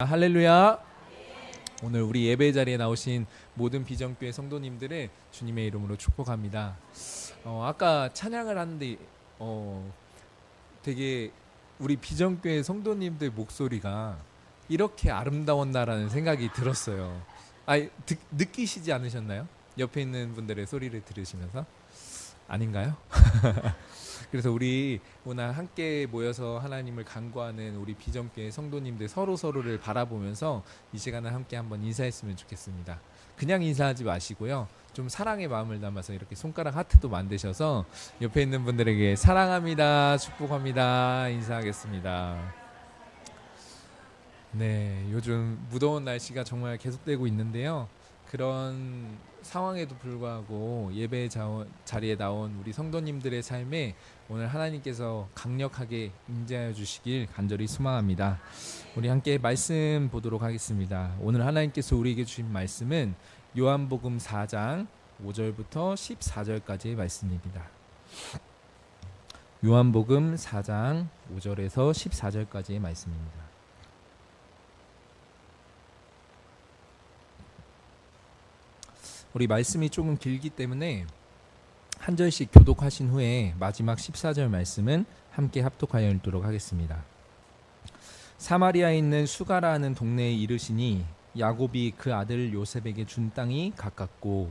할렐루야. 오늘 우리 예배 자리에 나오신 모든 비전교회 성도님들을 주님의 이름으로 축복합니다. 아까 찬양을 하는데 되게 우리 비전교회 성도님들 목소리가 이렇게 아름다웠나라는 생각이 들었어요. 느끼시지 않으셨나요? 옆에 있는 분들의 소리를 들으시면서? 아닌가요? 그래서 우리 오늘 함께 모여서 하나님을 간구하는 우리 비전교회 성도님들 서로를 바라보면서 이 시간을 함께 한번 인사했으면 좋겠습니다. 그냥 인사하지 마시고요, 좀 사랑의 마음을 담아서 이렇게 손가락 하트도 만드셔서 옆에 있는 분들에게 사랑합니다, 축복합니다 인사하겠습니다. 네, 요즘 무더운 날씨가 정말 계속되고 있는데요, 그런 상황에도 불구하고 예배 자리에 나온 우리 성도님들의 삶에 오늘 하나님께서 강력하게 임재하여 주시길 간절히 소망합니다. 우리 함께 말씀 보도록 하겠습니다. 오늘 하나님께서 우리에게 주신 말씀은 요한복음 4장 5절부터 14절까지의 말씀입니다. 요한복음 4장 5절에서 14절까지의 말씀입니다. 우리 말씀이 조금 길기 때문에 한 절씩 교독하신 후에 마지막 14절 말씀은 함께 합독하여 읽도록 하겠습니다. 사마리아에 있는 수가라 하는 동네에 이르시니 야곱이 그 아들 요셉에게 준 땅이 가깝고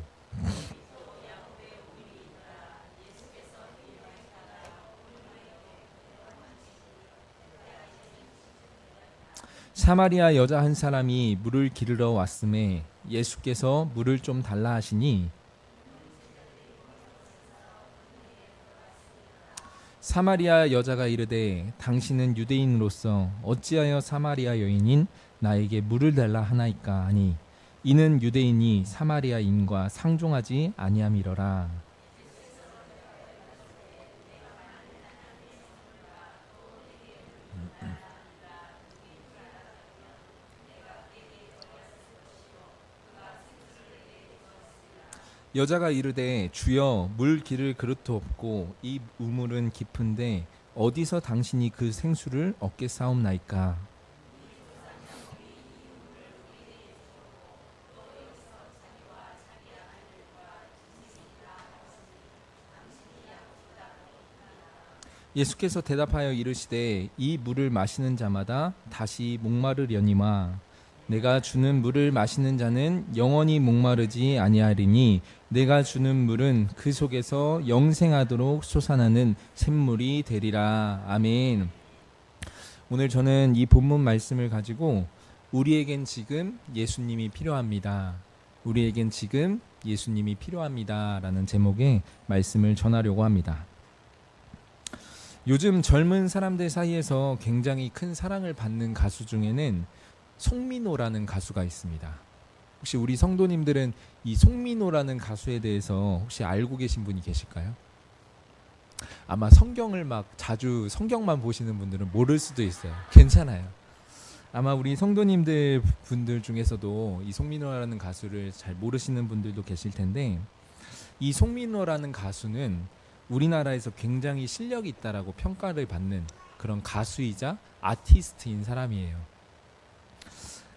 사마리아 여자 한 사람이 물을 기르러 왔음에 예수께서 물을 좀 달라 하시니 사마리아 여자가 이르되 당신은 유대인으로서 어찌하여 사마리아 여인인 나에게 물을 달라 하나이까 하니 이는 유대인이 사마리아인과 상종하지 아니함이러라. 여자가 이르되 주여 물 기를 그릇도 없고 이 우물은 깊은데 어디서 당신이 그 생수를 얻겠사옵나이까. 예수께서 대답하여 이르시되 이 물을 마시는 자마다 다시 목마르려니와 내가 주는 물을 마시는 자는 영원히 목마르지 아니하리니 내가 주는 물은 그 속에서 영생하도록 솟아나는 샘물이 되리라. 아멘. 오늘 저는 이 본문 말씀을 가지고 우리에겐 지금 예수님이 필요합니다, 우리에겐 지금 예수님이 필요합니다 라는 제목의 말씀을 전하려고 합니다. 요즘 젊은 사람들 사이에서 굉장히 큰 사랑을 받는 가수 중에는 송민호라는 가수가 있습니다. 혹시 우리 성도님들은 이 송민호라는 가수에 대해서 혹시 알고 계신 분이 계실까요? 아마 성경을 자주 성경만 보시는 분들은 모를 수도 있어요. 괜찮아요. 아마 우리 성도님들 분들 중에서도 이 송민호라는 가수를 잘 모르시는 분들도 계실 텐데, 이 송민호라는 가수는 우리나라에서 굉장히 실력이 있다라고 평가를 받는 그런 가수이자 아티스트인 사람이에요.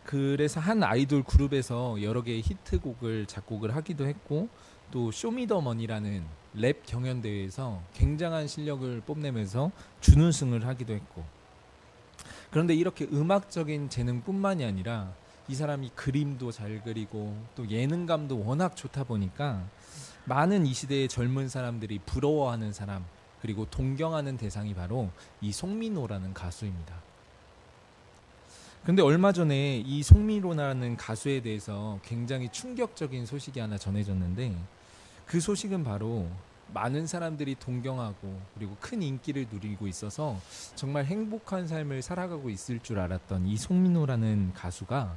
그래서 한 아이돌 그룹에서 여러 개의 히트곡을 작곡을 하기도 했고, 또 쇼미더머니라는 랩 경연대회에서 굉장한 실력을 뽐내면서 준우승을 하기도 했고, 그런데 이렇게 음악적인 재능뿐만이 아니라 이 사람이 그림도 잘 그리고 또 예능감도 워낙 좋다 보니까 많은 이 시대의 젊은 사람들이 부러워하는 사람, 그리고 동경하는 대상이 바로 이 송민호라는 가수입니다. 근데 얼마 전에 이 송민호라는 가수에 대해서 굉장히 충격적인 소식이 하나 전해졌는데, 그 소식은 바로 많은 사람들이 동경하고 그리고 큰 인기를 누리고 있어서 정말 행복한 삶을 살아가고 있을 줄 알았던 이 송민호라는 가수가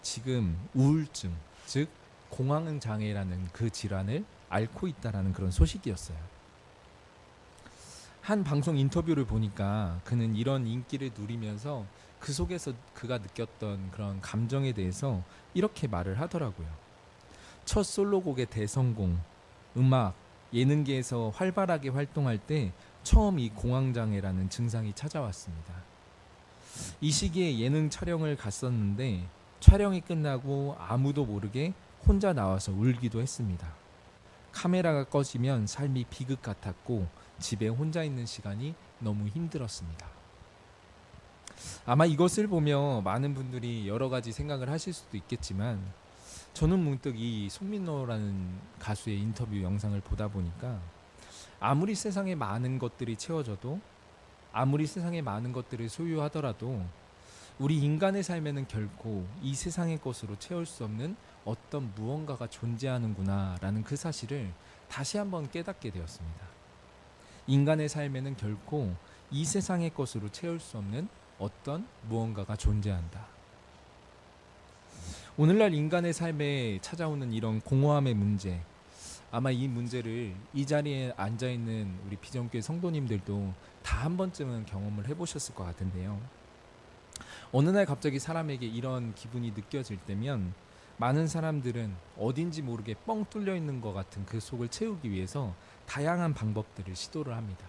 지금 우울증, 즉 공황장애라는 그 질환을 앓고 있다라는 그런 소식이었어요. 한 방송 인터뷰를 보니까 그는 이런 인기를 누리면서 그 속에서 그가 느꼈던 그런 감정에 대해서 이렇게 말을 하더라고요. 첫 솔로곡의 대성공, 음악, 예능계에서 활발하게 활동할 때 처음 이 공황장애라는 증상이 찾아왔습니다. 이 시기에 예능 촬영을 갔었는데 촬영이 끝나고 아무도 모르게 혼자 나와서 울기도 했습니다. 카메라가 꺼지면 삶이 비극 같았고 집에 혼자 있는 시간이 너무 힘들었습니다. 아마 이것을 보며 많은 분들이 여러 가지 생각을 하실 수도 있겠지만 저는 문득 이 송민호라는 가수의 인터뷰 영상을 보다 보니까 아무리 세상에 많은 것들이 채워져도 아무리 세상에 많은 것들을 소유하더라도 우리 인간의 삶에는 결코 이 세상의 것으로 채울 수 없는 어떤 무언가가 존재하는구나 라는 그 사실을 다시 한번 깨닫게 되었습니다. 인간의 삶에는 결코 이 세상의 것으로 채울 수 없는 어떤 무언가가 존재한다. 오늘날 인간의 삶에 찾아오는 이런 공허함의 문제, 아마 이 문제를 이 자리에 앉아있는 우리 비전교회 성도님들도 다 한 번쯤은 경험을 해보셨을 것 같은데요. 어느 날 갑자기 사람에게 이런 기분이 느껴질 때면 많은 사람들은 어딘지 모르게 뻥 뚫려 있는 것 같은 그 속을 채우기 위해서 다양한 방법들을 시도를 합니다.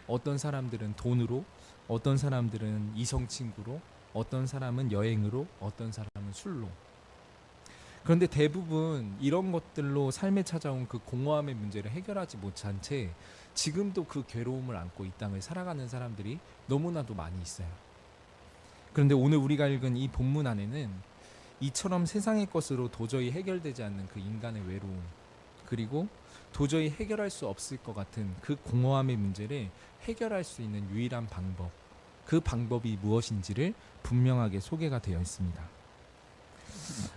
어떤 사람들은 돈으로, 어떤 사람들은 이성 친구로, 어떤 사람은 여행으로, 어떤 사람은 술로. 그런데 대부분 이런 것들로 삶에 찾아온 그 공허함의 문제를 해결하지 못한 채 지금도 그 괴로움을 안고 이 땅을 살아가는 사람들이 너무나도 많이 있어요. 그런데 오늘 우리가 읽은 이 본문 안에는 이처럼 세상의 것으로 도저히 해결되지 않는 그 인간의 외로움, 그리고 도저히 해결할 수 없을 것 같은 그 공허함의 문제를 해결할 수 있는 유일한 방법, 그 방법이 무엇인지를 분명하게 소개가 되어 있습니다.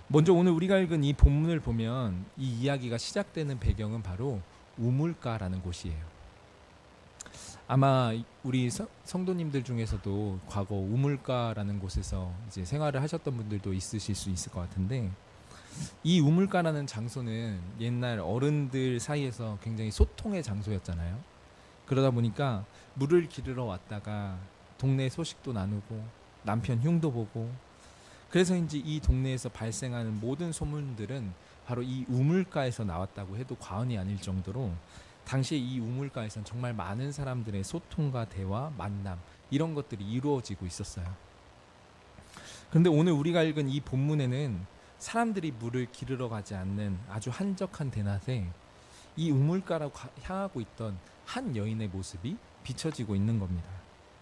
먼저 오늘 우리가 읽은 이 본문을 보면 이 이야기가 시작되는 배경은 바로 우물가라는 곳이에요. 아마 우리 성도님들 중에서도 과거 우물가라는 곳에서 이제 생활을 하셨던 분들도 있으실 수 있을 것 같은데, 이 우물가라는 장소는 옛날 어른들 사이에서 굉장히 소통의 장소였잖아요. 그러다 보니까 물을 기르러 왔다가 동네 소식도 나누고 남편 흉도 보고, 그래서인지 이 동네에서 발생하는 모든 소문들은 바로 이 우물가에서 나왔다고 해도 과언이 아닐 정도로 당시에 이 우물가에서는 정말 많은 사람들의 소통과 대화, 만남 이런 것들이 이루어지고 있었어요. 그런데 오늘 우리가 읽은 이 본문에는 사람들이 물을 기르러 가지 않는 아주 한적한 대낮에 이 우물가로 향하고 있던 한 여인의 모습이 비춰지고 있는 겁니다.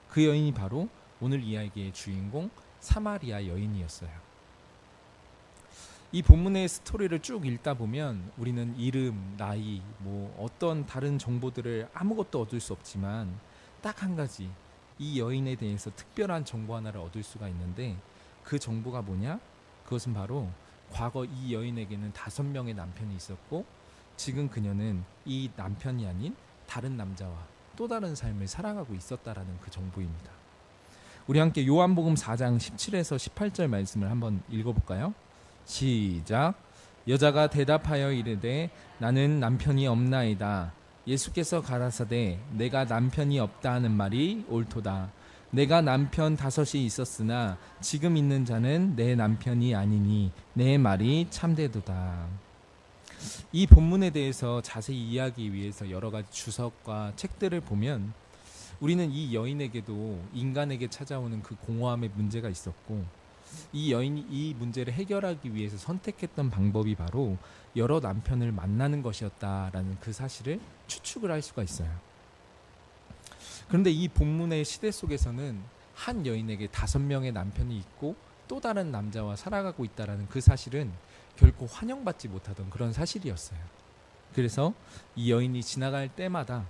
그 여인이 바로 오늘 이야기의 주인공 사마리아 여인이었어요. 이 본문의 스토리를 쭉 읽다 보면 우리는 이름, 나이, 어떤 다른 정보들을 아무것도 얻을 수 없지만 딱 한 가지, 이 여인에 대해서 특별한 정보 하나를 얻을 수가 있는데, 그 정보가 뭐냐? 그것은 바로 과거 이 여인에게는 5명의 남편이 있었고 지금 그녀는 이 남편이 아닌 다른 남자와 또 다른 삶을 살아가고 있었다라는 그 정보입니다. 우리 함께 요한복음 4장 17에서 18절 말씀을 한번 읽어볼까요? 시작. 여자가 대답하여 이르되 나는 남편이 없나이다. 예수께서 가라사대 내가 남편이 없다 하는 말이 옳도다. 내가 남편 5이 있었으나 지금 있는 자는 내 남편이 아니니 내 말이 참되도다. 이 본문에 대해서 자세히 이해하기 위해서 여러 가지 주석과 책들을 보면 우리는 이 여인에게도 인간에게 찾아오는 그 공허함의 문제가 있었고, 이 여인이 이 문제를 해결하기 위해서 선택했던 방법이 바로 여러 남편을 만나는 것이었다라는 그 사실을 추측을 할 수가 있어요. 그런데 이 본문의 시대 속에서는 한 여인에게 5명의 남편이 있고 또 다른 남자와 살아가고 있다라는 그 사실은 결코 환영받지 못하던 그런 사실이었어요. 그래서 이 여인이 지나갈 때마다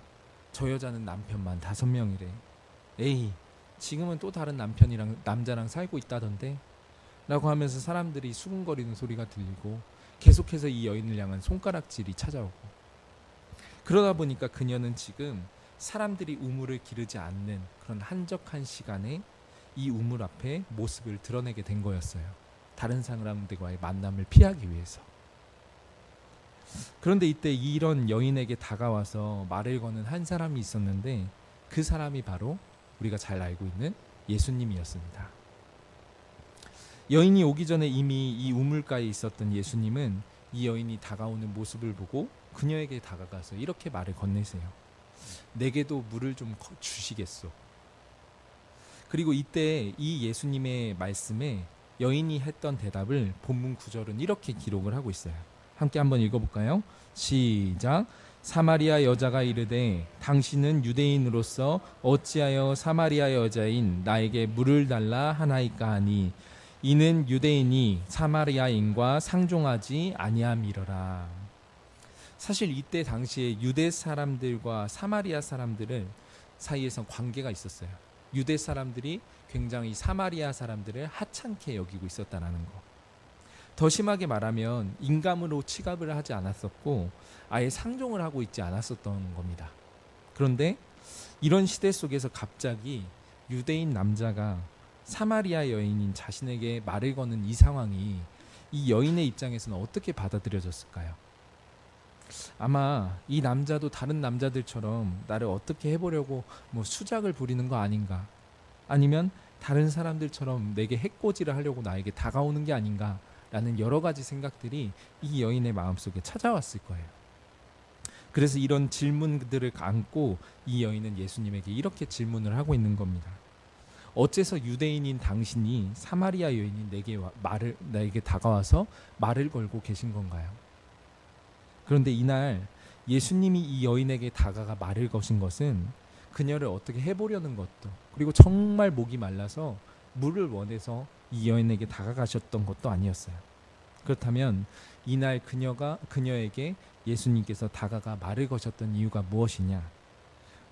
저 여자는 남편만 5명이래. 에이, 지금은 또 다른 남자랑 살고 있다던데? 라고 하면서 사람들이 수군거리는 소리가 들리고 계속해서 이 여인을 향한 손가락질이 찾아오고, 그러다 보니까 그녀는 지금 사람들이 우물을 기르지 않는 그런 한적한 시간에 이 우물 앞에 모습을 드러내게 된 거였어요. 다른 사람들과의 만남을 피하기 위해서. 그런데 이때 이런 여인에게 다가와서 말을 거는 한 사람이 있었는데, 그 사람이 바로 우리가 잘 알고 있는 예수님이었습니다. 여인이 오기 전에 이미 이 우물가에 있었던 예수님은 이 여인이 다가오는 모습을 보고 그녀에게 다가가서 이렇게 말을 건네세요. 내게도 물을 좀 주시겠소. 그리고 이때 이 예수님의 말씀에 여인이 했던 대답을 본문 9절은 이렇게 기록을 하고 있어요. 함께 한번 읽어볼까요? 시작. 사마리아 여자가 이르되 당신은 유대인으로서 어찌하여 사마리아 여자인 나에게 물을 달라 하나이까 하니 이는 유대인이 사마리아인과 상종하지 아니함이러라. 사실 이때 당시에 유대 사람들과 사마리아 사람들은 사이에서 관계가 있었어요. 유대 사람들이 굉장히 사마리아 사람들을 하찮게 여기고 있었다는 거. 더 심하게 말하면 인감으로 취급을 하지 않았었고 아예 상종을 하고 있지 않았었던 겁니다. 그런데 이런 시대 속에서 갑자기 유대인 남자가 사마리아 여인인 자신에게 말을 거는 이 상황이 이 여인의 입장에서는 어떻게 받아들여졌을까요? 아마 이 남자도 다른 남자들처럼 나를 어떻게 해보려고 수작을 부리는 거 아닌가, 아니면 다른 사람들처럼 내게 해코지를 하려고 나에게 다가오는 게 아닌가 라는 여러 가지 생각들이 이 여인의 마음속에 찾아왔을 거예요. 그래서 이런 질문들을 안고 이 여인은 예수님에게 이렇게 질문을 하고 있는 겁니다. 어째서 유대인인 당신이 사마리아 여인인 나에게 다가와서 말을 걸고 계신 건가요? 그런데 이날 예수님이 이 여인에게 다가가 말을 거신 것은 그녀를 어떻게 해보려는 것도, 그리고 정말 목이 말라서 물을 원해서 이 여인에게 다가가셨던 것도 아니었어요. 그렇다면 이날 그녀에게 예수님께서 다가가 말을 거셨던 이유가 무엇이냐?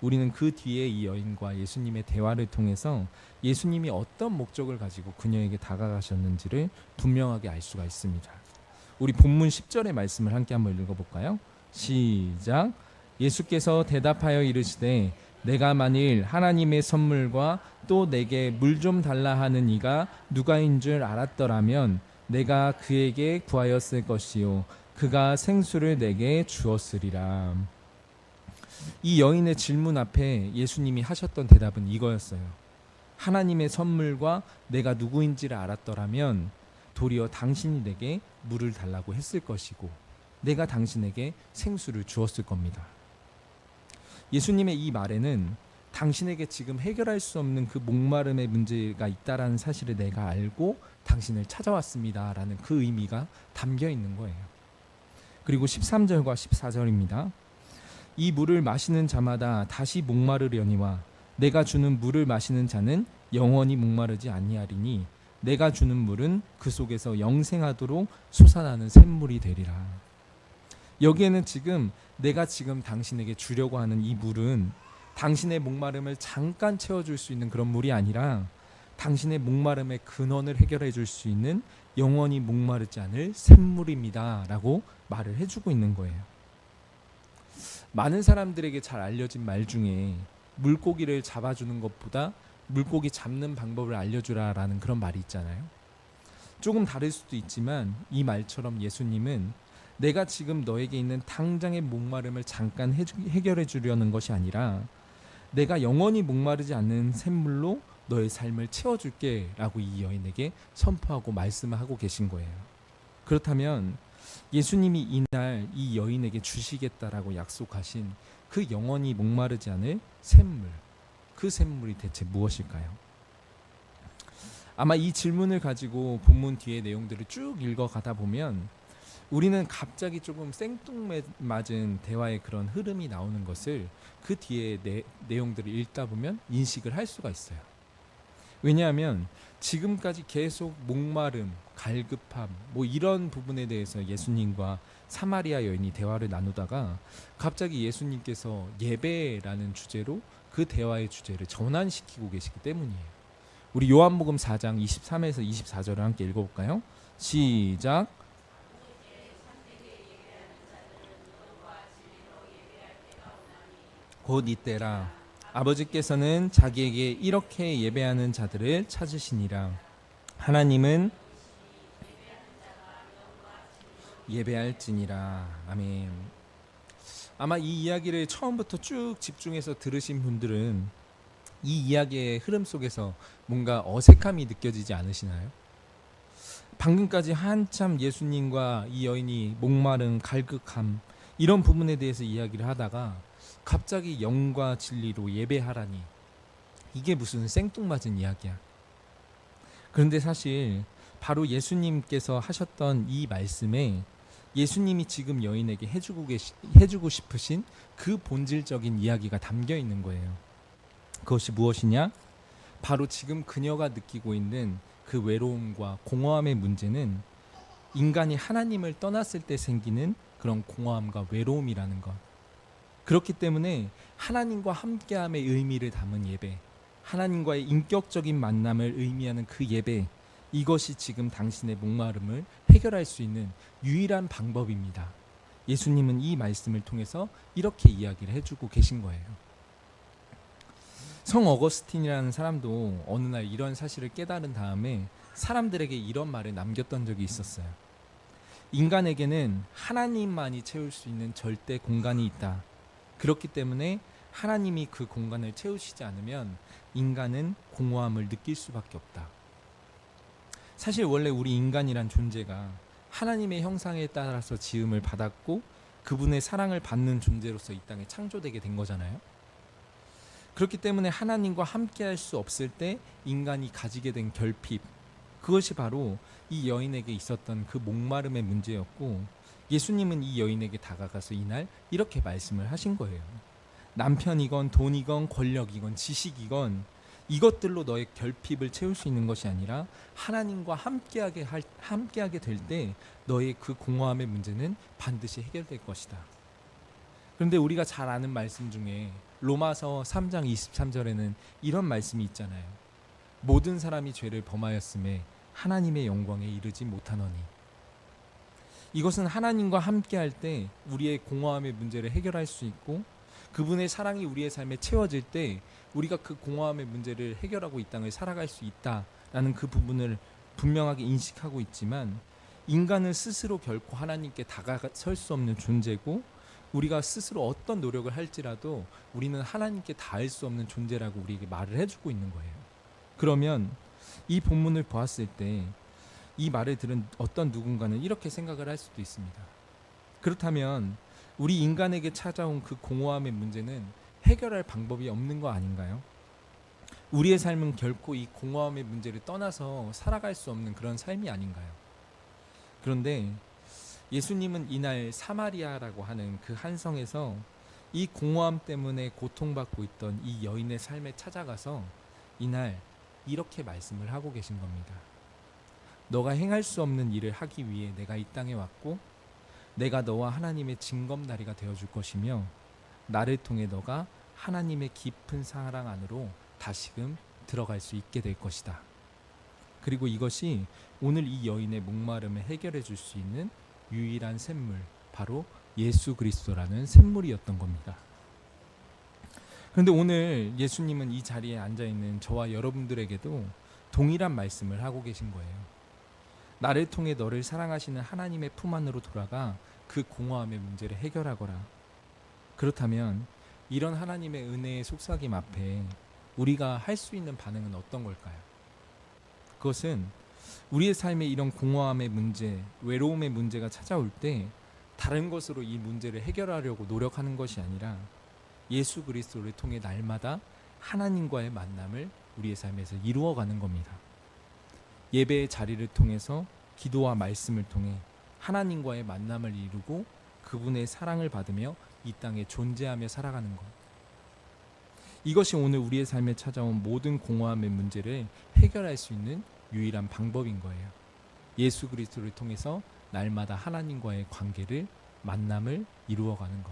우리는 그 뒤에 이 여인과 예수님의 대화를 통해서 예수님이 어떤 목적을 가지고 그녀에게 다가가셨는지를 분명하게 알 수가 있습니다. 우리 본문 10절의 말씀을 함께 한번 읽어볼까요? 시작. 예수께서 대답하여 이르시되 내가 만일 하나님의 선물과 또 내게 물 좀 달라 하는 이가 누가인 줄 알았더라면 내가 그에게 구하였을 것이요 그가 생수를 내게 주었으리라. 이 여인의 질문 앞에 예수님이 하셨던 대답은 이거였어요. 하나님의 선물과 내가 누구인지를 알았더라면 도리어 당신이 내게 물을 달라고 했을 것이고 내가 당신에게 생수를 주었을 겁니다. 예수님의 이 말에는 당신에게 지금 해결할 수 없는 그 목마름의 문제가 있다라는 사실을 내가 알고 당신을 찾아왔습니다 라는 그 의미가 담겨 있는 거예요. 그리고 13절과 14절입니다. 이 물을 마시는 자마다 다시 목마르려니와 내가 주는 물을 마시는 자는 영원히 목마르지 아니하리니 내가 주는 물은 그 속에서 영생하도록 솟아나는 샘물이 되리라. 여기에는 내가 지금 당신에게 주려고 하는 이 물은 당신의 목마름을 잠깐 채워줄 수 있는 그런 물이 아니라 당신의 목마름의 근원을 해결해 줄 수 있는 영원히 목마르지 않을 샘물입니다 라고 말을 해주고 있는 거예요. 많은 사람들에게 잘 알려진 말 중에 물고기를 잡아주는 것보다 물고기 잡는 방법을 알려주라 라는 그런 말이 있잖아요. 조금 다를 수도 있지만 이 말처럼 예수님은 내가 지금 너에게 있는 당장의 목마름을 잠깐 해결해 주려는 것이 아니라 내가 영원히 목마르지 않는 샘물로 너의 삶을 채워줄게 라고 이 여인에게 선포하고 말씀을 하고 계신 거예요. 그렇다면 예수님이 이날 이 여인에게 주시겠다라고 약속하신 그 영원히 목마르지 않을 샘물, 그 샘물이 대체 무엇일까요? 아마 이 질문을 가지고 본문 뒤의 내용들을 쭉 읽어가다 보면 우리는 갑자기 조금 생뚱맞은 대화의 그런 흐름이 나오는 것을 그 뒤에 내용들을 읽다 보면 인식을 할 수가 있어요. 왜냐하면 지금까지 계속 목마름, 갈급함 이런 부분에 대해서 예수님과 사마리아 여인이 대화를 나누다가 갑자기 예수님께서 예배라는 주제로 그 대화의 주제를 전환시키고 계시기 때문이에요. 우리 요한복음 4장 23에서 24절을 함께 읽어볼까요? 시작. 곧 이때라 아버지께서는 자기에게 이렇게 예배하는 자들을 찾으시니라. 하나님은 예배할지니라. 아멘. 아마 이 이야기를 처음부터 쭉 집중해서 들으신 분들은 이 이야기의 흐름 속에서 뭔가 어색함이 느껴지지 않으시나요? 방금까지 한참 예수님과 이 여인이 목마른 갈급함 이런 부분에 대해서 이야기를 하다가 갑자기 영과 진리로 예배하라니, 이게 무슨 생뚱맞은 이야기야. 그런데 사실 바로 예수님께서 하셨던 이 말씀에 예수님이 지금 여인에게 해주고 싶으신 그 본질적인 이야기가 담겨 있는 거예요. 그것이 무엇이냐? 바로 지금 그녀가 느끼고 있는 그 외로움과 공허함의 문제는 인간이 하나님을 떠났을 때 생기는 그런 공허함과 외로움이라는 것. 그렇기 때문에 하나님과 함께함의 의미를 담은 예배, 하나님과의 인격적인 만남을 의미하는 그 예배, 이것이 지금 당신의 목마름을 해결할 수 있는 유일한 방법입니다. 예수님은 이 말씀을 통해서 이렇게 이야기를 해주고 계신 거예요. 성 어거스틴이라는 사람도 어느 날 이런 사실을 깨달은 다음에 사람들에게 이런 말을 남겼던 적이 있었어요. 인간에게는 하나님만이 채울 수 있는 절대 공간이 있다. 그렇기 때문에 하나님이 그 공간을 채우시지 않으면 인간은 공허함을 느낄 수밖에 없다. 사실 원래 우리 인간이란 존재가 하나님의 형상에 따라서 지음을 받았고 그분의 사랑을 받는 존재로서 이 땅에 창조되게 된 거잖아요. 그렇기 때문에 하나님과 함께 할 수 없을 때 인간이 가지게 된 결핍, 그것이 바로 이 여인에게 있었던 그 목마름의 문제였고, 예수님은 이 여인에게 다가가서 이날 이렇게 말씀을 하신 거예요. 남편이건 돈이건 권력이건 지식이건 이것들로 너의 결핍을 채울 수 있는 것이 아니라 하나님과 함께하게 될 때 너의 그 공허함의 문제는 반드시 해결될 것이다. 그런데 우리가 잘 아는 말씀 중에 로마서 3장 23절에는 이런 말씀이 있잖아요. 모든 사람이 죄를 범하였음에 하나님의 영광에 이르지 못하노니. 이것은 하나님과 함께할 때 우리의 공허함의 문제를 해결할 수 있고, 그분의 사랑이 우리의 삶에 채워질 때 우리가 그 공허함의 문제를 해결하고 이 땅을 살아갈 수 있다라는 그 부분을 분명하게 인식하고 있지만, 인간은 스스로 결코 하나님께 다가설 수 없는 존재고, 우리가 스스로 어떤 노력을 할지라도 우리는 하나님께 닿을 수 없는 존재라고 우리에게 말을 해주고 있는 거예요. 그러면 이 본문을 보았을 때 이 말을 들은 어떤 누군가는 이렇게 생각을 할 수도 있습니다. 그렇다면 우리 인간에게 찾아온 그 공허함의 문제는 해결할 방법이 없는 거 아닌가요? 우리의 삶은 결코 이 공허함의 문제를 떠나서 살아갈 수 없는 그런 삶이 아닌가요? 그런데 예수님은 이날 사마리아라고 하는 그 한 성에서 이 공허함 때문에 고통받고 있던 이 여인의 삶에 찾아가서 이날 이렇게 말씀을 하고 계신 겁니다. 너가 행할 수 없는 일을 하기 위해 내가 이 땅에 왔고, 내가 너와 하나님의 징검다리가 되어줄 것이며, 나를 통해 너가 하나님의 깊은 사랑 안으로 다시금 들어갈 수 있게 될 것이다. 그리고 이것이 오늘 이 여인의 목마름을 해결해 줄 수 있는 유일한 샘물, 바로 예수 그리스도라는 샘물이었던 겁니다. 그런데 오늘 예수님은 이 자리에 앉아있는 저와 여러분들에게도 동일한 말씀을 하고 계신 거예요. 나를 통해 너를 사랑하시는 하나님의 품 안으로 돌아가 그 공허함의 문제를 해결하거라. 그렇다면 이런 하나님의 은혜의 속삭임 앞에 우리가 할 수 있는 반응은 어떤 걸까요? 그것은 우리의 삶에 이런 공허함의 문제, 외로움의 문제가 찾아올 때 다른 것으로 이 문제를 해결하려고 노력하는 것이 아니라 예수 그리스도를 통해 날마다 하나님과의 만남을 우리의 삶에서 이루어가는 겁니다. 예배의 자리를 통해서 기도와 말씀을 통해 하나님과의 만남을 이루고 그분의 사랑을 받으며 이 땅에 존재하며 살아가는 것. 이것이 오늘 우리의 삶에 찾아온 모든 공허함의 문제를 해결할 수 있는 유일한 방법인 거예요. 예수 그리스도를 통해서 날마다 하나님과의 관계를, 만남을 이루어가는 것.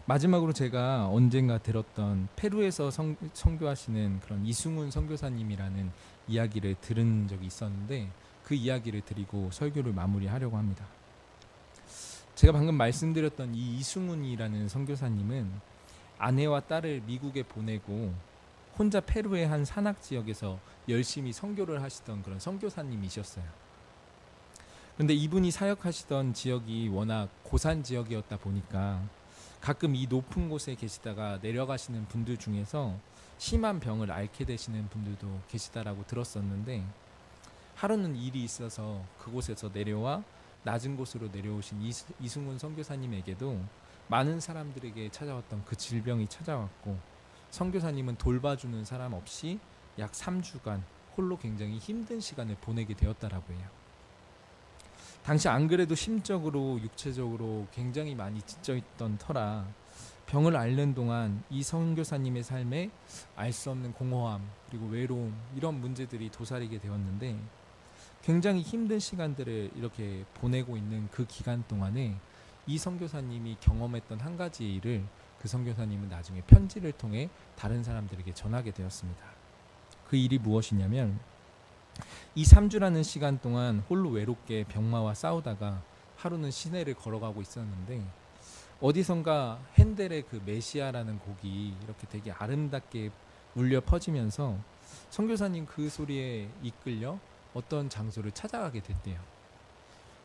마지막으로 제가 언젠가 들었던 페루에서 선교하시는 그런 이승훈 선교사님이라는 이야기를 들은 적이 있었는데, 그 이야기를 드리고 설교를 마무리하려고 합니다. 제가 방금 말씀드렸던 이 이승훈이라는 선교사님은 아내와 딸을 미국에 보내고 혼자 페루의 한 산악 지역에서 열심히 선교를 하시던 그런 선교사님이셨어요. 그런데 이분이 사역하시던 지역이 워낙 고산 지역이었다 보니까 가끔 이 높은 곳에 계시다가 내려가시는 분들 중에서 심한 병을 앓게 되시는 분들도 계시다라고 들었었는데, 하루는 일이 있어서 그곳에서 내려와 낮은 곳으로 내려오신 이승훈 선교사님에게도 많은 사람들에게 찾아왔던 그 질병이 찾아왔고, 선교사님은 돌봐주는 사람 없이 약 3주간 홀로 굉장히 힘든 시간을 보내게 되었다라고 해요. 당시 안 그래도 심적으로 육체적으로 굉장히 많이 지쳐있던 터라 병을 앓는 동안 이 선교사님의 삶에 알 수 없는 공허함 그리고 외로움 이런 문제들이 도사리게 되었는데, 굉장히 힘든 시간들을 이렇게 보내고 있는 그 기간 동안에 이 선교사님이 경험했던 한 가지 일을 그 선교사님은 나중에 편지를 통해 다른 사람들에게 전하게 되었습니다. 그 일이 무엇이냐면, 이 3주라는 시간 동안 홀로 외롭게 병마와 싸우다가 하루는 시내를 걸어가고 있었는데, 어디선가 핸델의 그 메시아라는 곡이 이렇게 되게 아름답게 울려 퍼지면서 선교사님 그 소리에 이끌려 어떤 장소를 찾아가게 됐대요.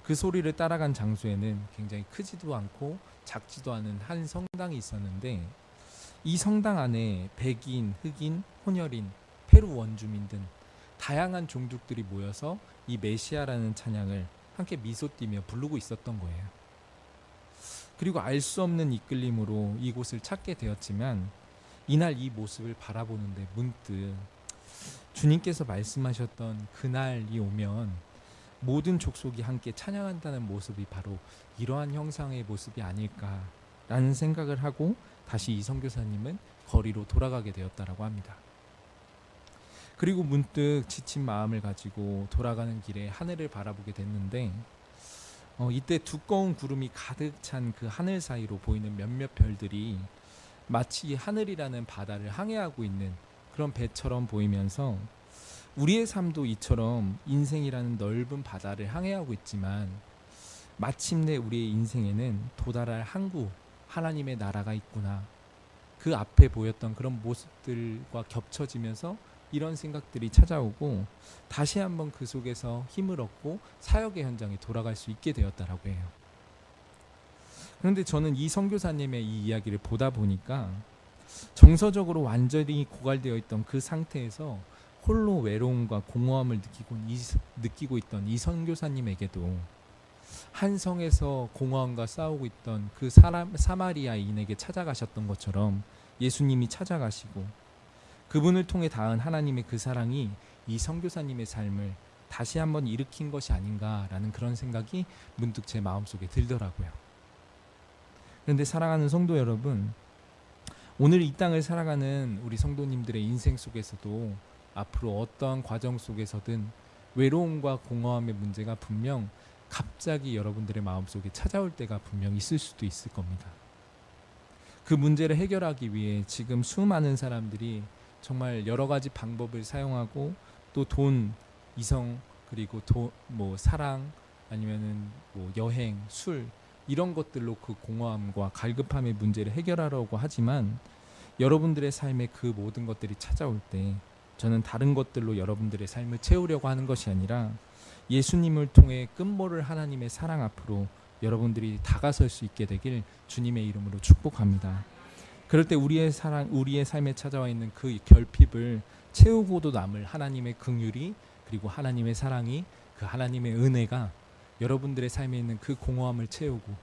그 소리를 따라간 장소에는 굉장히 크지도 않고 작지도 않은 한 성당이 있었는데, 이 성당 안에 백인, 흑인, 혼혈인, 페루 원주민 등 다양한 종족들이 모여서 이 메시아라는 찬양을 함께 미소 띠며 부르고 있었던 거예요. 그리고 알 수 없는 이끌림으로 이곳을 찾게 되었지만, 이날 이 모습을 바라보는데 문득 주님께서 말씀하셨던 그날이 오면 모든 족속이 함께 찬양한다는 모습이 바로 이러한 형상의 모습이 아닐까라는 생각을 하고 다시 이 선교사님은 거리로 돌아가게 되었다라고 합니다. 그리고 문득 지친 마음을 가지고 돌아가는 길에 하늘을 바라보게 됐는데, 이때 두꺼운 구름이 가득 찬 그 하늘 사이로 보이는 몇몇 별들이 마치 하늘이라는 바다를 항해하고 있는 그런 배처럼 보이면서, 우리의 삶도 이처럼 인생이라는 넓은 바다를 항해하고 있지만 마침내 우리의 인생에는 도달할 항구 하나님의 나라가 있구나, 그 앞에 보였던 그런 모습들과 겹쳐지면서 이런 생각들이 찾아오고 다시 한번 그 속에서 힘을 얻고 사역의 현장에 돌아갈 수 있게 되었다라고 해요. 그런데 저는 이 선교사님의 이 이야기를 보다 보니까 정서적으로 완전히 고갈되어 있던 그 상태에서 홀로 외로움과 공허함을 느끼고 있던 이 선교사님에게도 한 성에서 공허함과 싸우고 있던 그 사마리아인에게 찾아가셨던 것처럼 예수님이 찾아가시고 그분을 통해 닿은 하나님의 그 사랑이 이 선교사님의 삶을 다시 한번 일으킨 것이 아닌가라는 그런 생각이 문득 제 마음속에 들더라고요. 그런데 사랑하는 성도 여러분, 오늘 이 땅을 살아가는 우리 성도님들의 인생 속에서도 앞으로 어떠한 과정 속에서든 외로움과 공허함의 문제가 분명 갑자기 여러분들의 마음속에 찾아올 때가 분명 있을 수도 있을 겁니다. 그 문제를 해결하기 위해 지금 수많은 사람들이 정말 여러 가지 방법을 사용하고 또 돈, 이성, 그리고 사랑, 아니면은 여행, 술 이런 것들로 그 공허함과 갈급함의 문제를 해결하려고 하지만, 여러분들의 삶에 그 모든 것들이 찾아올 때 저는 다른 것들로 여러분들의 삶을 채우려고 하는 것이 아니라 예수님을 통해 끝모를 하나님의 사랑 앞으로 여러분들이 다가설 수 있게 되길 주님의 이름으로 축복합니다. 그럴 때 우리의 삶에 찾아와 있는 그 결핍을 채우고도 남을 하나님의 긍휼이, 그리고 하나님의 사랑이, 그 하나님의 은혜가 여러분들의 삶에 있는 그 공허함을 채우고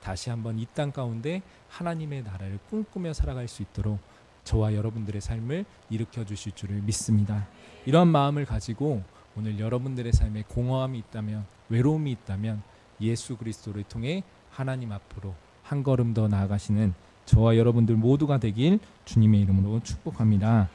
다시 한번 이 땅 가운데 하나님의 나라를 꿈꾸며 살아갈 수 있도록 저와 여러분들의 삶을 일으켜 주실 줄을 믿습니다. 이런 마음을 가지고 오늘 여러분들의 삶에 공허함이 있다면, 외로움이 있다면 예수 그리스도를 통해 하나님 앞으로 한 걸음 더 나아가시는 저와 여러분들 모두가 되길 주님의 이름으로 축복합니다.